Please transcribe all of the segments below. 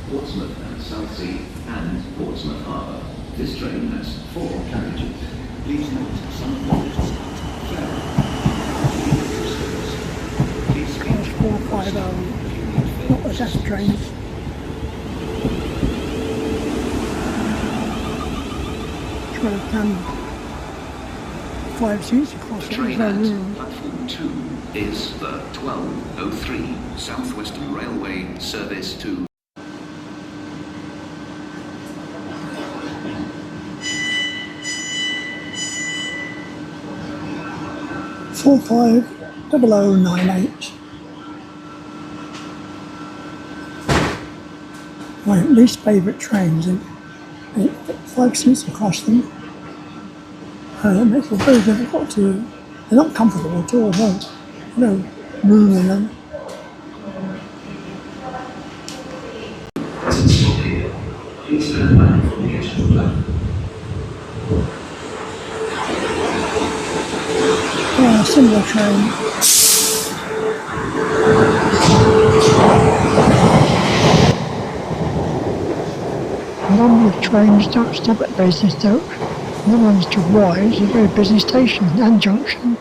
Portsmouth and Southsea, and Portsmouth Harbour. This train has 4 carriages. Please note some of the lists. Please speak to 450, not the death train. Try to cram 5 seats across it. Train at platform 2 is the 1203 South Western Railway service to 450098. My least favourite trains, and 5 seats across them. It makes it very difficult to. They're not comfortable at all. No room in them. Please turn back from the edge of the platform. Yeah, similar train. A number of trains don't stop at Basingstoke. The ones to Rye is a very busy station and junction.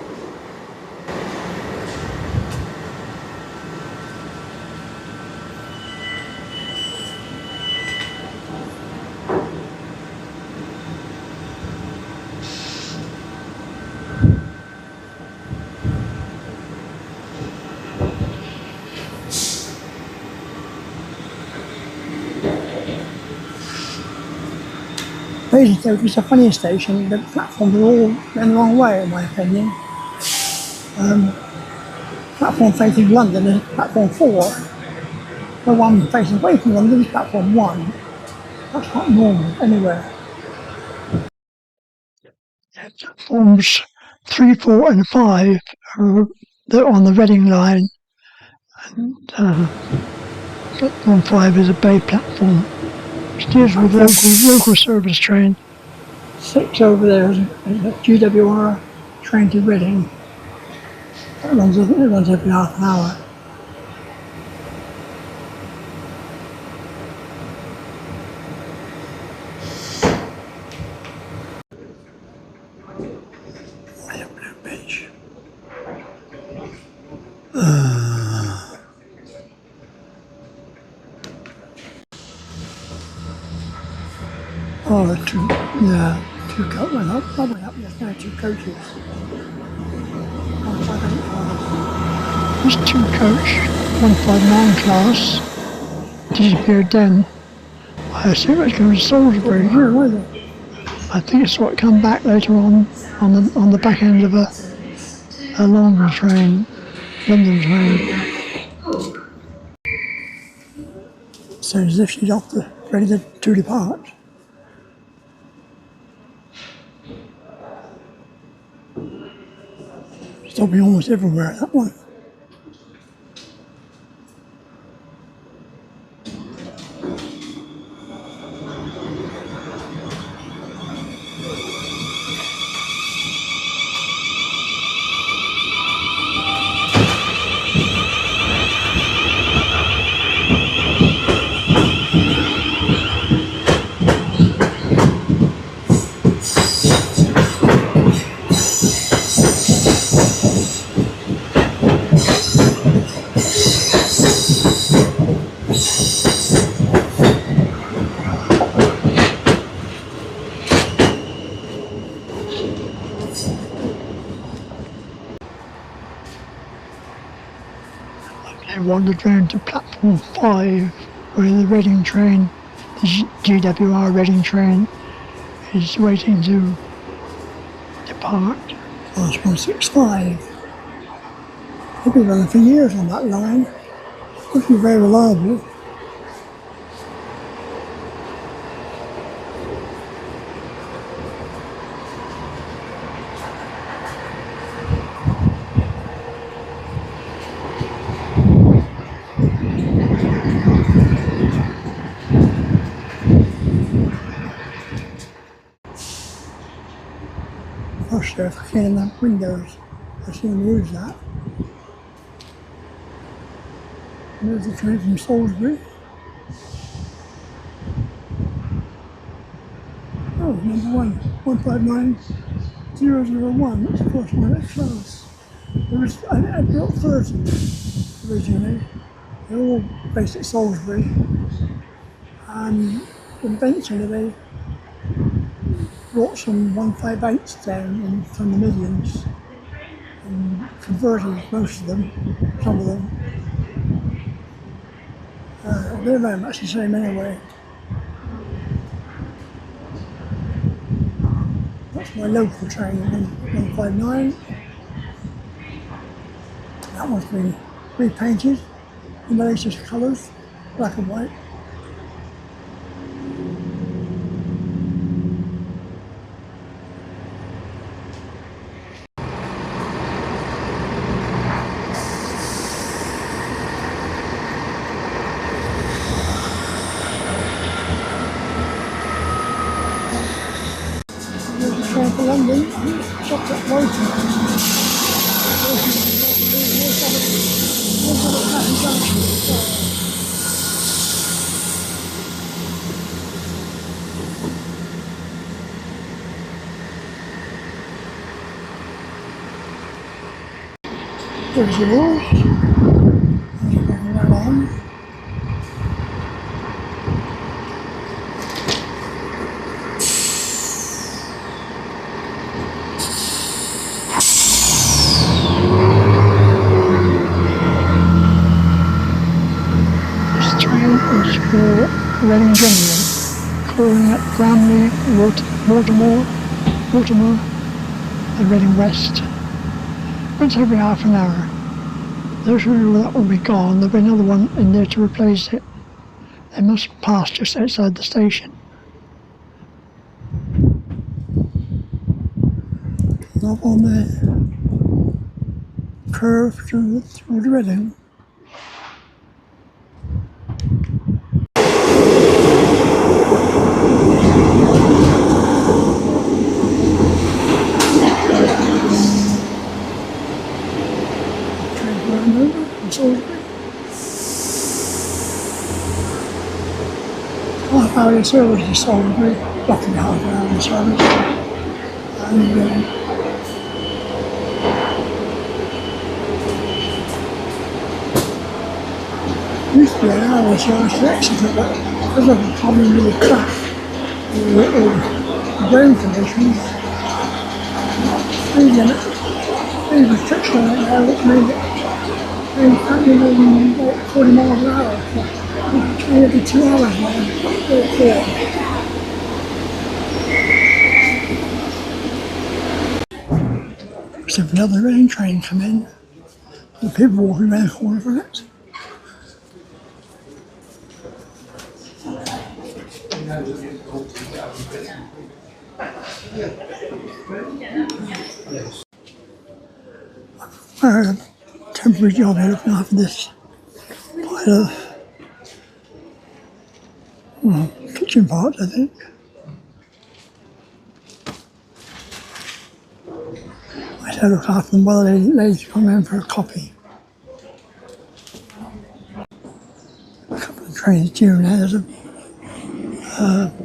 Basingstoke is a funny station. The platforms are all going the wrong way, in my opinion. Platform facing London is platform 4. The one facing away from London is platform 1. That's not normal anywhere. Platforms 3, 4 and 5 they're on the Reading line. And platform 5 is a bay platform. Steers with local service train. 6 over there is a GWR train to Reading. It runs every half an hour. Beach. Oh, two coaches went up, probably up, there's now 2 coaches. 1585. This 2 coach, 159 class, disappeared then. I assume it's going to Salisbury. Here, was it? I think it's what come back later on the back end of a longer train, London train. So as if she's ready to depart. Stopping almost everywhere, that one. I wandered round to platform 5 where the Reading train, the GWR Reading train, is waiting to depart. Class 165. They've been running for years on that line. Must be very reliable. Gosh, they're cleaning the windows. I see them use that. And there's the train from Salisbury. number 159001, that's the first one at class. There was, I built 30 originally, they're all based at Salisbury, and eventually they brought some 158s down from the Midlands and converted most of them, some of them. They're very much the same anyway. That's my local train, 159. That one's been repainted in the latest colours, black and white. There's a train for London, stopped at Woking. There's yours. There's right on. This train is for Reading General, calling at Bramley, Watermore and Reading West. Once every half an hour. Those that will be gone, there'll be another one in there to replace it. They must pass just outside the station. Up on the curve through the Reading. Half hour service to Salisbury, roughly half an hour service. And used to be an hour service to Exeter, but because of the problem with the crack or ground conditions, there's restriction on it now which made it only about 40 miles an hour. Train every 2 hours now. So if another rain train come in, the people walking around the corner for it. I had a temporary job here looking after this pile of kitchen parts, I think. I had to look after them while the ladies come in for a copy. A couple of trains due now. There's a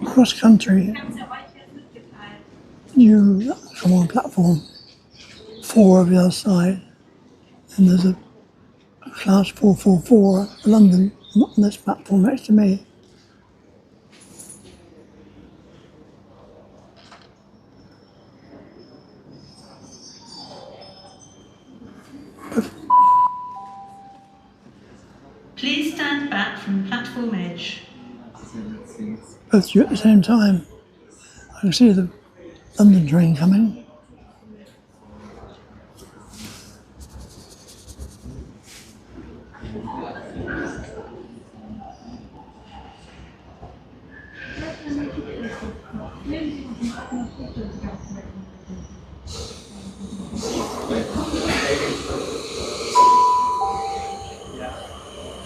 cross country due come on platform 4 of the other side, and there's a class 444 for London on this platform next to me. Please stand back from platform edge. Both due at the same time. I can see the London train coming.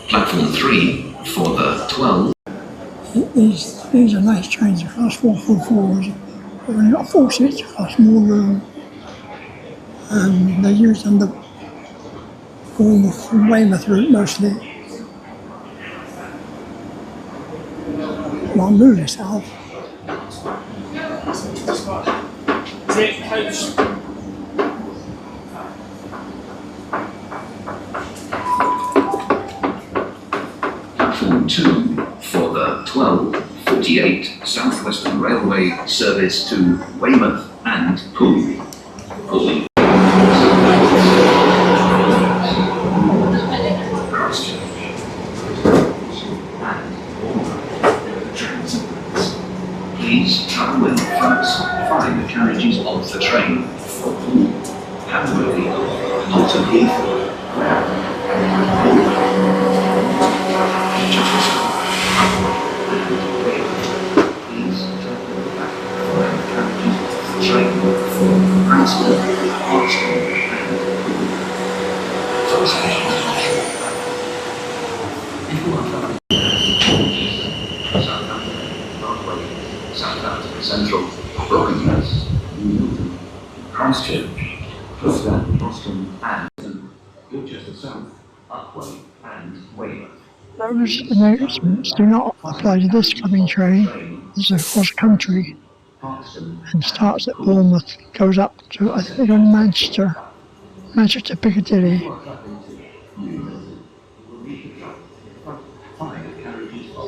Platform 3 for the 12. These are nice trains, the class 444s. They've only got 4 seats across, more room. And they're used on the Bournemouth and Weymouth route mostly. Well, move yourself. Platform 2 for the 12:48 Southwestern Railway service to Weymouth and Poole. Poole. Please travel in the first 5 carriages of the train for Poole, Hamworthy, Halton Heath, please travel in the back 5 carriages of the train for Basingstoke, and if you are traveling Southampton, Broadway, Southampton Central, Brockenhurst, Newton, Christchurch, Clifton, Boston, and Gloucester South, Upway, and Weymouth. Those announcements do not apply to this coming train. This is across country and starts at Bournemouth, goes up to, I think, on Manchester Piccadilly.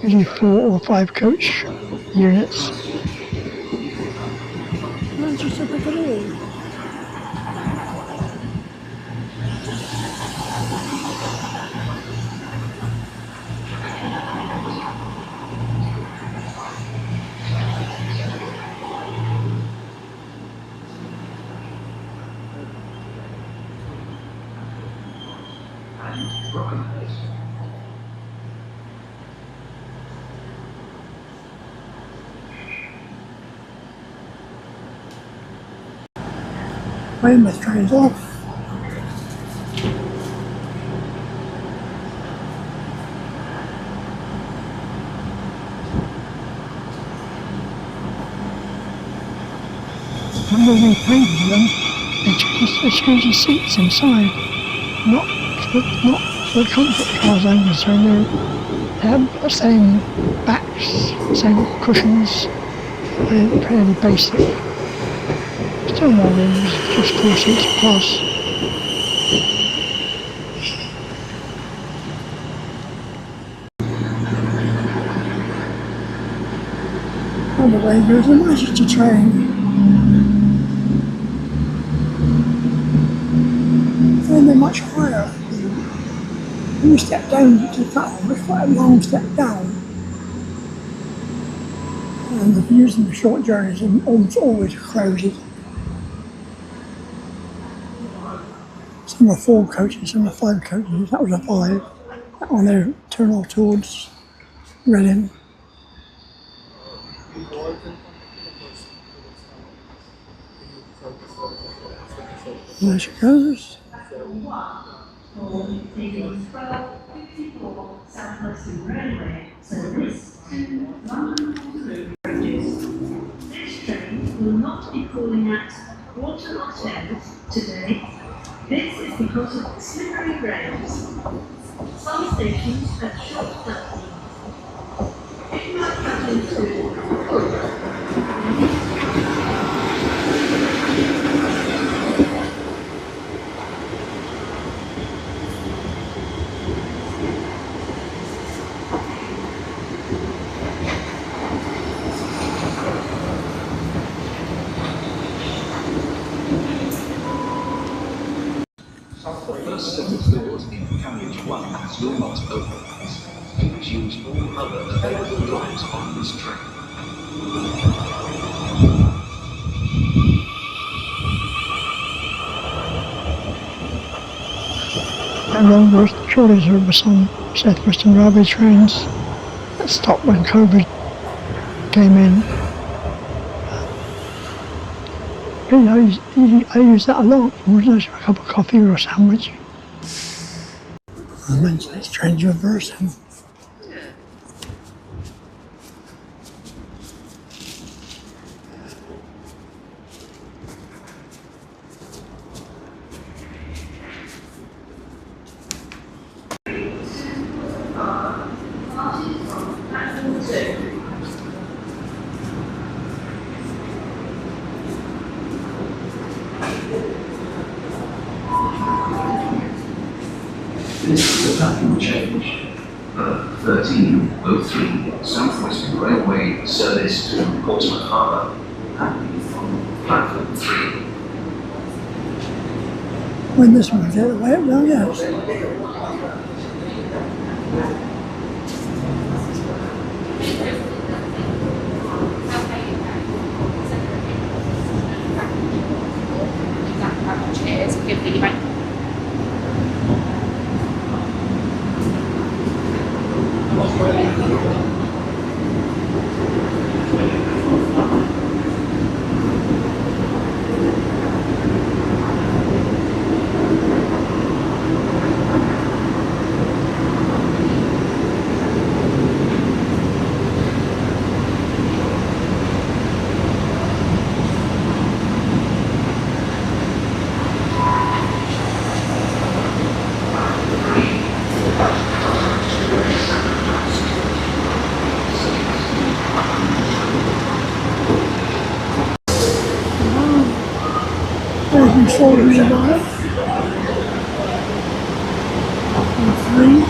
Usually 4 or 5 coach units. Manchester Piccadilly. And Brockenhurst. Weymouth train's off. When they painted them, they changed the seats inside. Not for the comfort cars I'm concerned. They have the same backs, same cushions. They're fairly basic. Still more rooms, just 4 seats plus. On the way goes the Manchester train. And they're much higher. When you step down to the platform, it's quite a long step down. And the views in the short journeys are almost always crowded. Some are 4 coaches, some are 5 coaches. That was a 5. That one there, turn off towards Reading. There she goes. Taking 12:54 Southwestern Railway service to London Waterloo bridges. This train will not be calling at Waterloo today. This is because of the slippery rails. Some stations have short platforms. If you are travelling to The first set of doors in carriage 1 will not open. Please use all other available doors on this train. No longer, surely there were some Southwestern Railway trains that stopped when COVID came in. I use that a lot for a cup of coffee or a sandwich. And then this train's reversing. This is a platform change. 1303 South Western Railway service to Portsmouth Harbour. Platform 3. When this one's out of the way, it will, yes. Cheers, give the bank. Basingstoke nearby. And 3.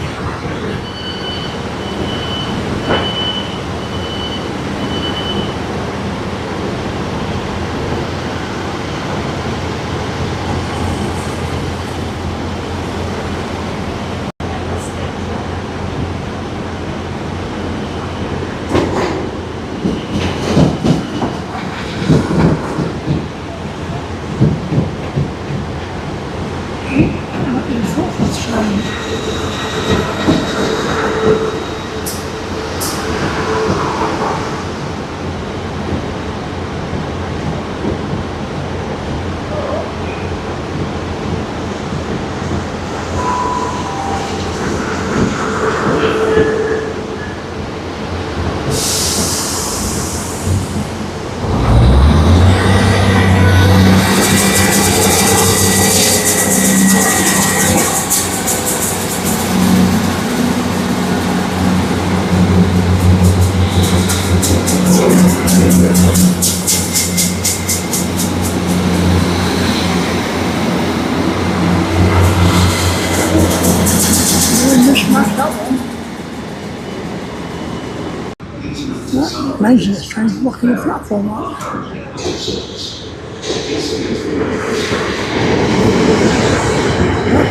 Maintenance train blocking the platform up.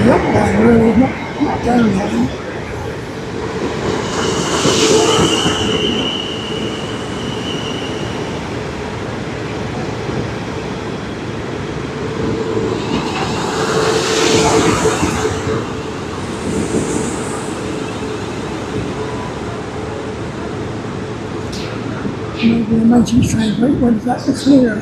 The up line really not down line. Maybe the maintenance train went when that was clear.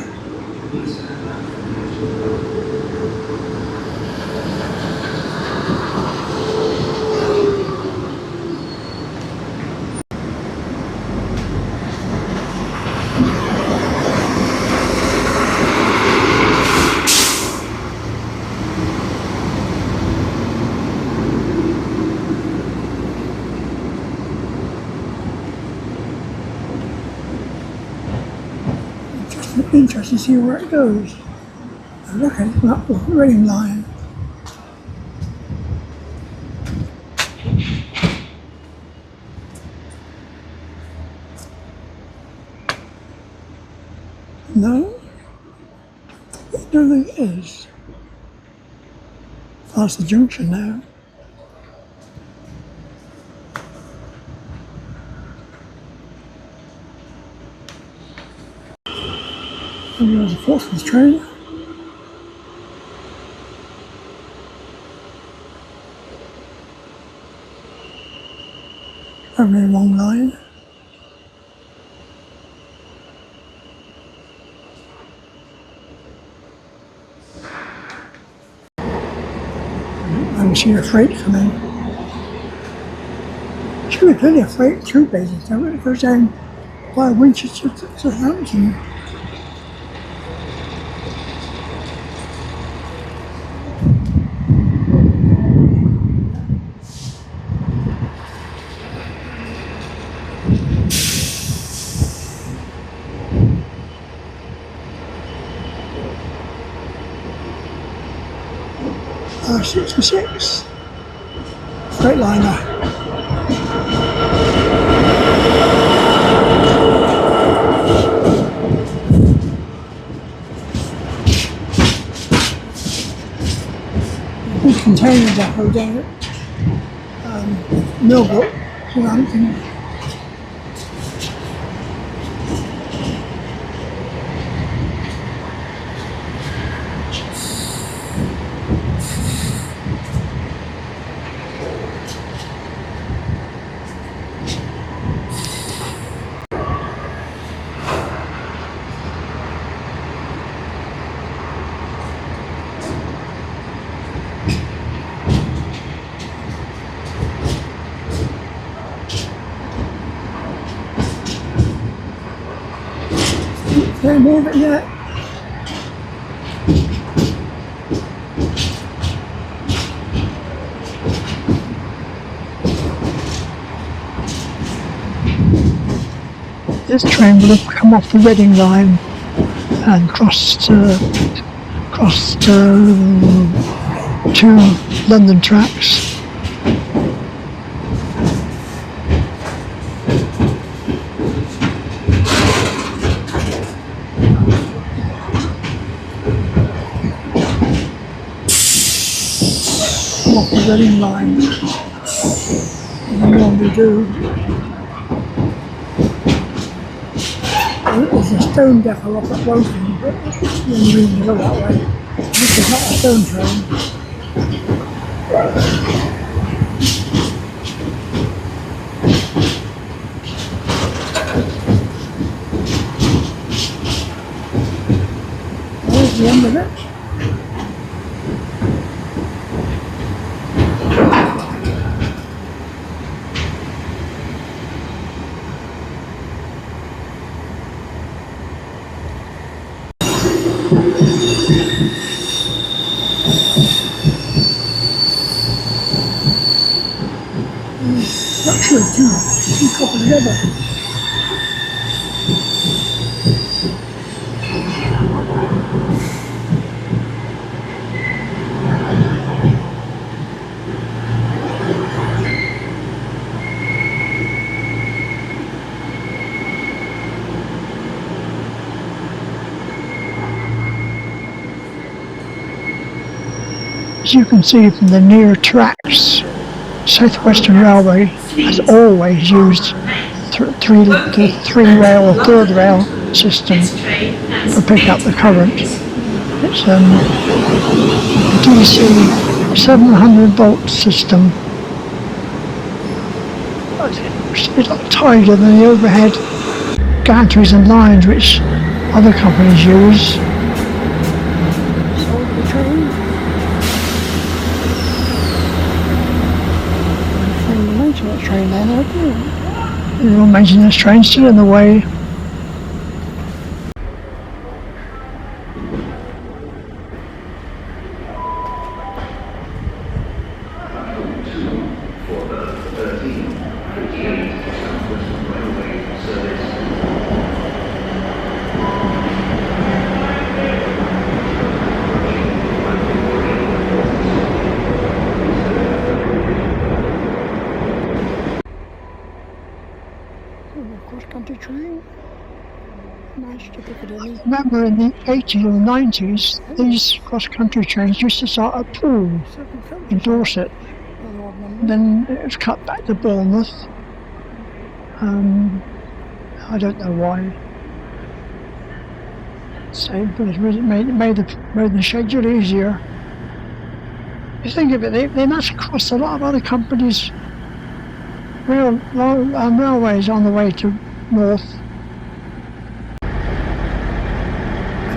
Interested to see where it goes. I reckon it's up the ring line. No, it really is. Past the junction now. And there's a Portsmouth train. Only a long line. I can see a freight coming. Should be plenty of freight through Basingstoke. It goes down by Winchester to Southampton. R66. straight liner. Big container depot down at Millbrook, Southampton. Can't move it yet. This train will have come off the Reading line and crossed two London tracks. Off the Reading line, as I normally do. There's a stone depot up at Woking, but there's no reason to go that way. This is not a stone train. There's the end of it. Not sure, two coupled together. As you can see from the near tracks, South Western Railway has always used the three-rail or third rail system to pick up the current. It's a DC 700 volt system. It's a lot tighter than the overhead gantries and lines which other companies use. Train then, little maintenance train still in the way. For the 1358 South Western Railway service. Cross-country train. Nice to Piccadilly. Remember in the 80s or 90s, these cross-country trains used to start at Poole in Dorset. Then it was cut back to Bournemouth. I don't know why. So, but it made the schedule easier. You think of it, they must cross a lot of other companies' railways on the way to north. I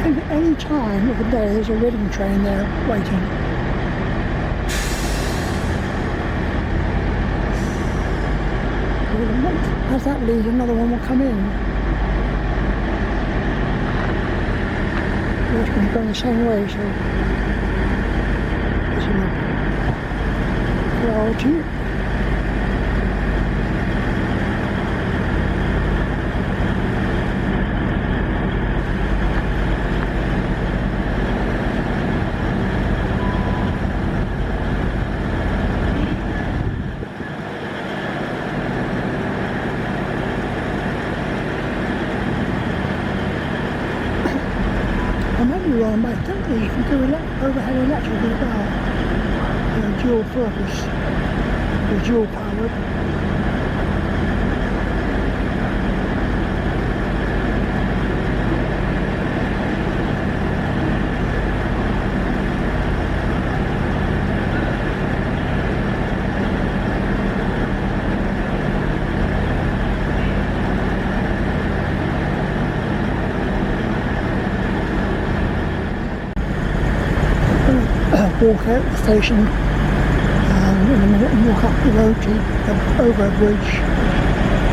think at any time of the day there's a Reading train there waiting. As that leaves, another one will come in. It's going to go the same way, so it's enough priority. do want to make it. You can do overhead electrical as well. Dual purpose, or dual powered. Walk out the station and in a minute and walk up the road to over a bridge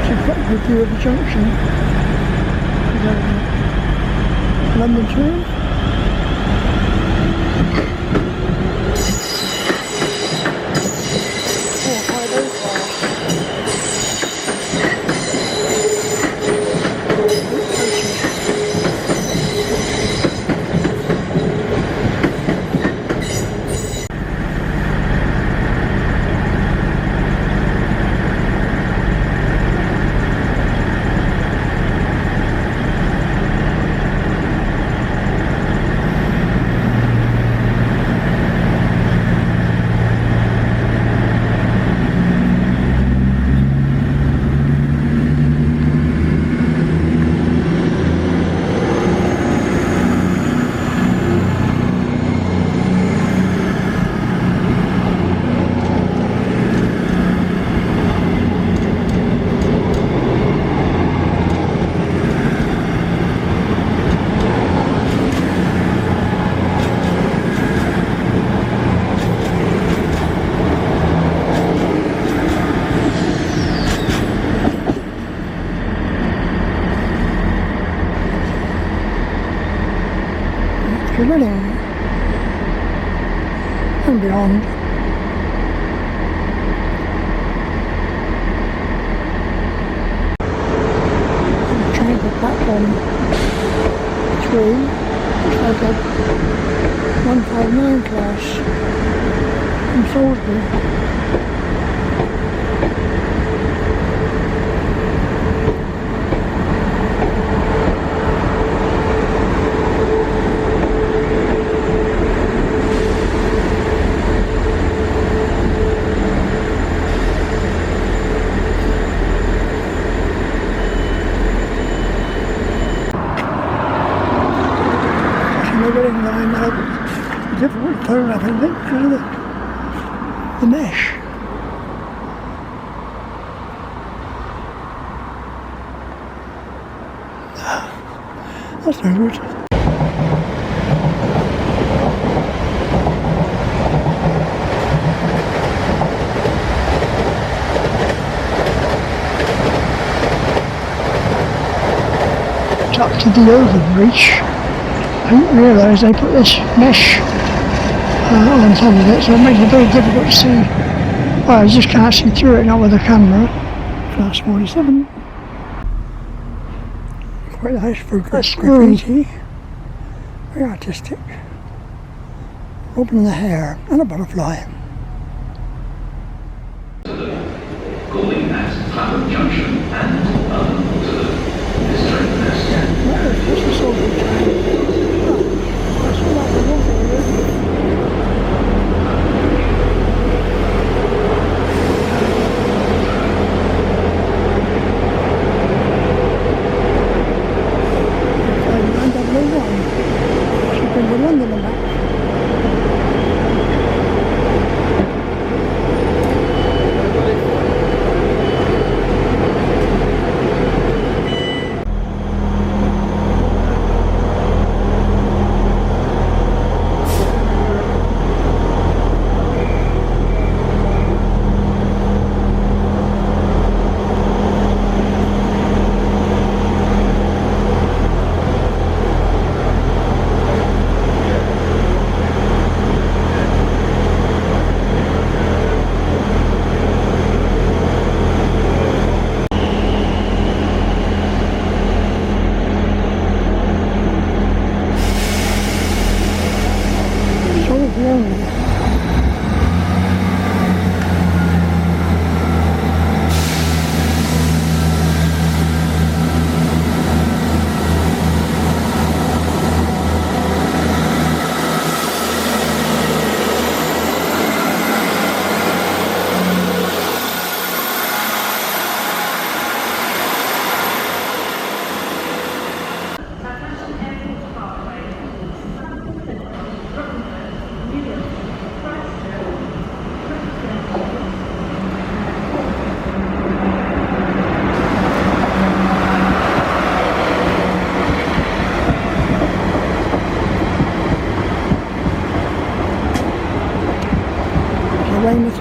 to get a good view of the junction. London Tube. 20 and beyond. Train to platform 3, which like a 159 class from Salisbury. Difficult to turn up, I think, because of the mesh. That's no good. It's up to the overbridge. I didn't realise they put this mesh on top of it, so it makes it very difficult to see. Well, I just can't see through it, not with the camera. Class 47. Quite nice for graffiti. Very artistic. Robin the hare and a butterfly. Calling at Clapham Junction and London Waterloo. This train has This is sort of a train. That's all like the water,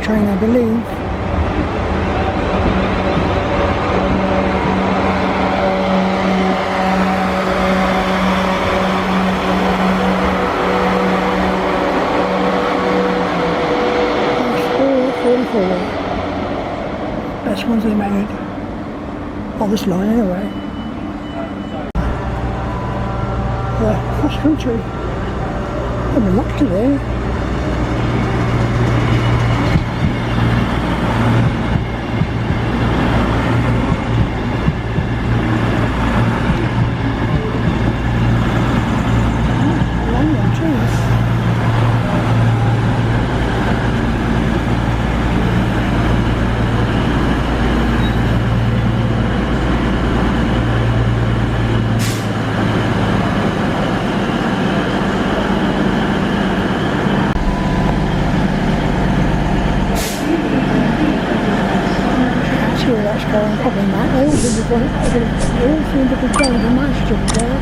train, I believe. Best ones they made on this line anyway. Cross country. I've been lucky today. Long one, cheers. Probably not. They all seem to be going to my street there.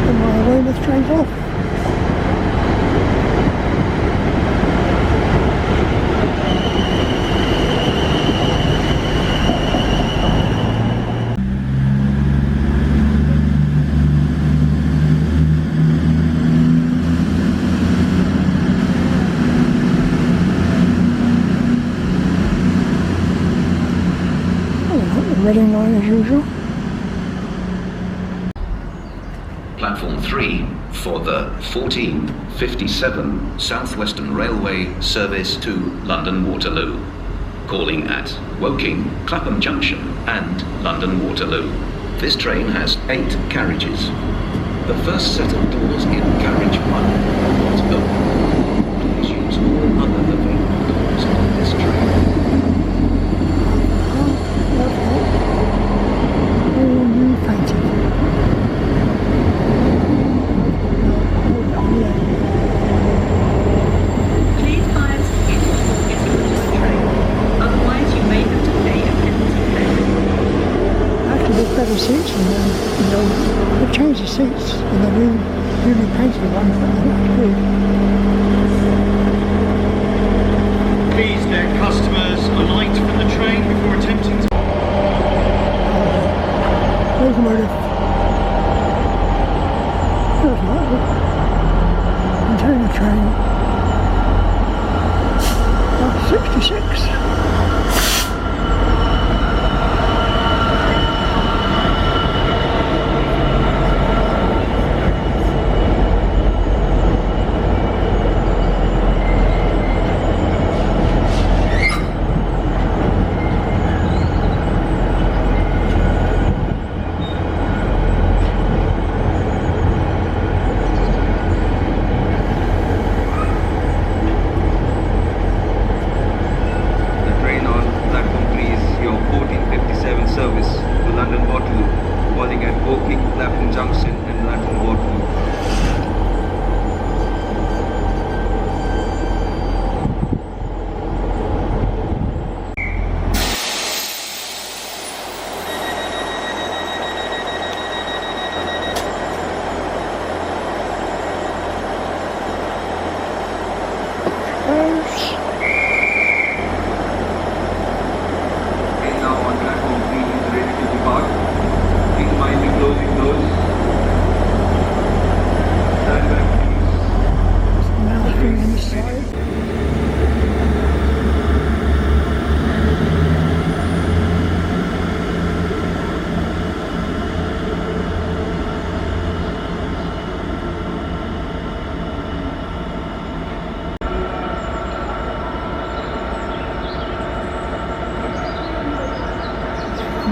And my Weymouth train's off. Reading line as usual. Platform 3 for the 1457 South Western Railway service to London Waterloo. Calling at Woking, Clapham Junction and London Waterloo. This train has 8 carriages. The first set of doors in carriage 1 are not open. Please use all other available doors on this train. Please buy a ticket before getting onto the train. Otherwise, you may have to pay a penalty fare. Actually, there's better seats in them. You know, they've changed the seats in the newly painted ones. That's good. Please let customers alight from the train before attempting to... Locomotive. Locomotive. Container train. 66.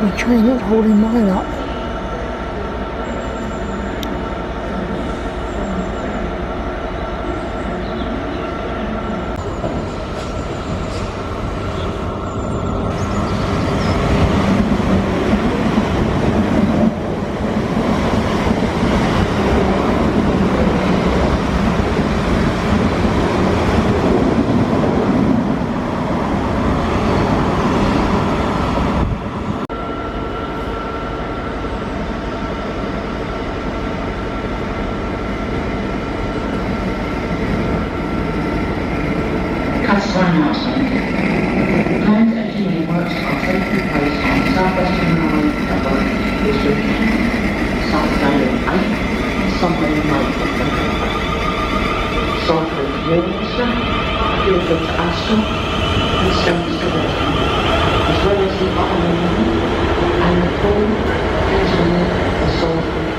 The train not holding mine up. Customer announcement. Planned engineering works are taking place on South Western Railway network this weekend, Saturday the 8th and Sunday the 9th of November. Cycling to Warminster, Guildford to Ascot and Stones to Reading, as well as the other and the Pool, Kensington and Salisbury.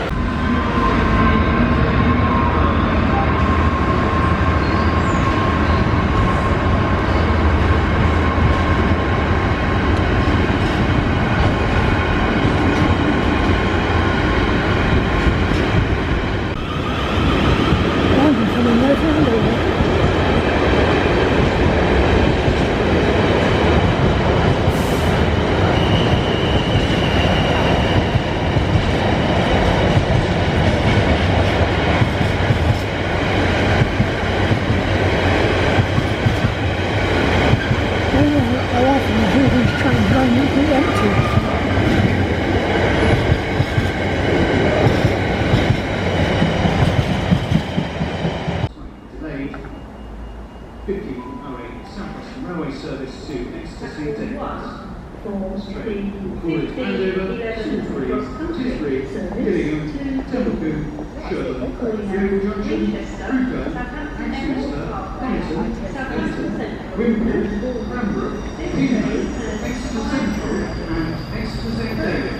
Delayed 1508 South Western Railway service to Ecstasy Davis. Train recorded handover 2323 Gillingham, Templeton, Sherburn, Railway Junction, Cruco, Exeter, Honiton, Elton, Wimbledon, Cranbrook, Deanwood, Exeter Central and Exeter St Davis.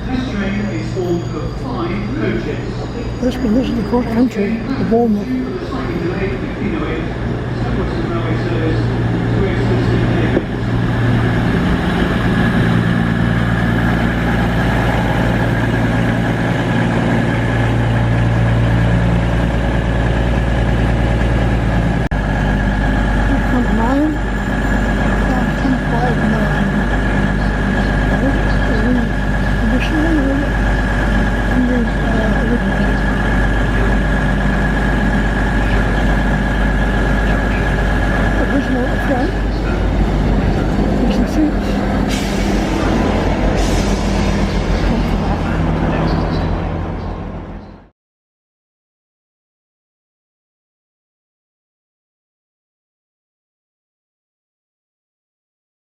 This train is formed of 5 coaches. This is the cross country, the Bournemouth. Slightly delayed 1508 South Western Railway service to Exeter St Davis. Original front.